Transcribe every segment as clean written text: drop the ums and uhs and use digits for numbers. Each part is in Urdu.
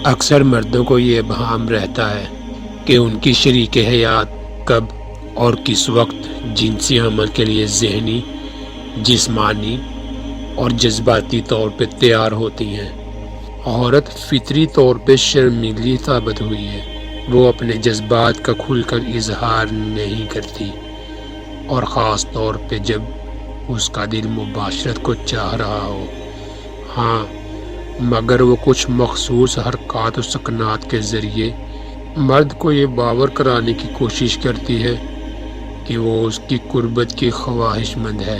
اکثر مردوں کو یہ ابہام رہتا ہے کہ ان کی شریک حیات کب اور کس وقت جنسی عمل کے لیے ذہنی، جسمانی اور جذباتی طور پہ تیار ہوتی ہیں۔ عورت فطری طور پہ شرمیلی ثابت ہوئی ہے، وہ اپنے جذبات کا کھل کر اظہار نہیں کرتی، اور خاص طور پہ جب اس کا دل مباشرت کو چاہ رہا ہو۔ ہاں، مگر وہ کچھ مخصوص حرکات و سکنات کے ذریعے مرد کو یہ باور کرانے کی کوشش کرتی ہے کہ وہ اس کی قربت کی خواہش مند ہے۔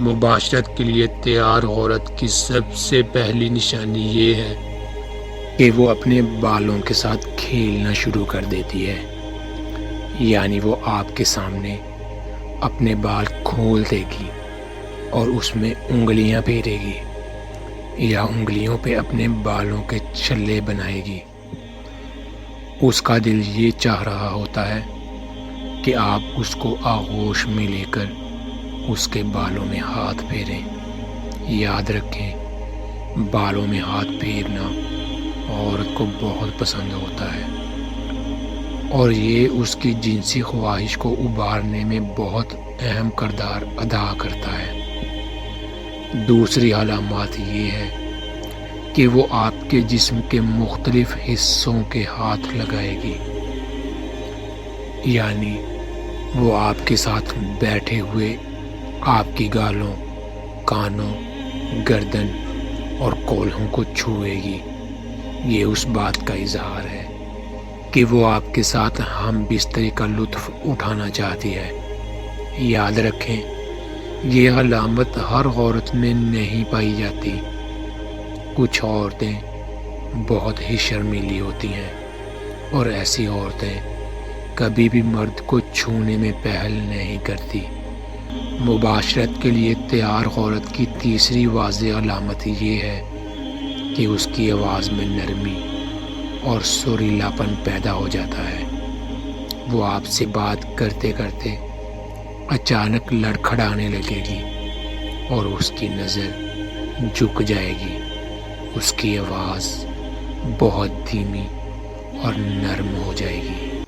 مباشرت کے لیے تیار عورت کی سب سے پہلی نشانی یہ ہے کہ وہ اپنے بالوں کے ساتھ کھیلنا شروع کر دیتی ہے، یعنی وہ آپ کے سامنے اپنے بال کھول دے گی اور اس میں انگلیاں پھیرے گی یا انگلیوں پہ اپنے بالوں کے چھلے بنائے گی۔ اس کا دل یہ چاہ رہا ہوتا ہے کہ آپ اس کو آغوش میں لے کر اس کے بالوں میں ہاتھ پھیریں۔ یاد رکھیں، بالوں میں ہاتھ پھیرنا عورت کو بہت پسند ہوتا ہے، اور یہ اس کی جنسی خواہش کو ابھارنے میں بہت اہم کردار ادا کرتا ہے۔ دوسری علامات یہ ہے کہ وہ آپ کے جسم کے مختلف حصوں کے ہاتھ لگائے گی، یعنی وہ آپ کے ساتھ بیٹھے ہوئے آپ کی گالوں، کانوں، گردن اور کولہوں کو چھوئے گی۔ یہ اس بات کا اظہار ہے کہ وہ آپ کے ساتھ ہم بستری کا لطف اٹھانا چاہتی ہے۔ یاد رکھیں، یہ علامت ہر عورت میں نہیں پائی جاتی۔ کچھ عورتیں بہت ہی شرمیلی ہوتی ہیں، اور ایسی عورتیں کبھی بھی مرد کو چھونے میں پہل نہیں کرتی۔ مباشرت کے لیے تیار عورت کی تیسری واضح علامت یہ ہے کہ اس کی آواز میں نرمی اور سریلا پن پیدا ہو جاتا ہے۔ وہ آپ سے بات کرتے کرتے اچانک لڑکھڑانے لگے گی اور اس کی نظر جھک جائے گی۔ اس کی آواز بہت دھیمی اور نرم ہو جائے گی۔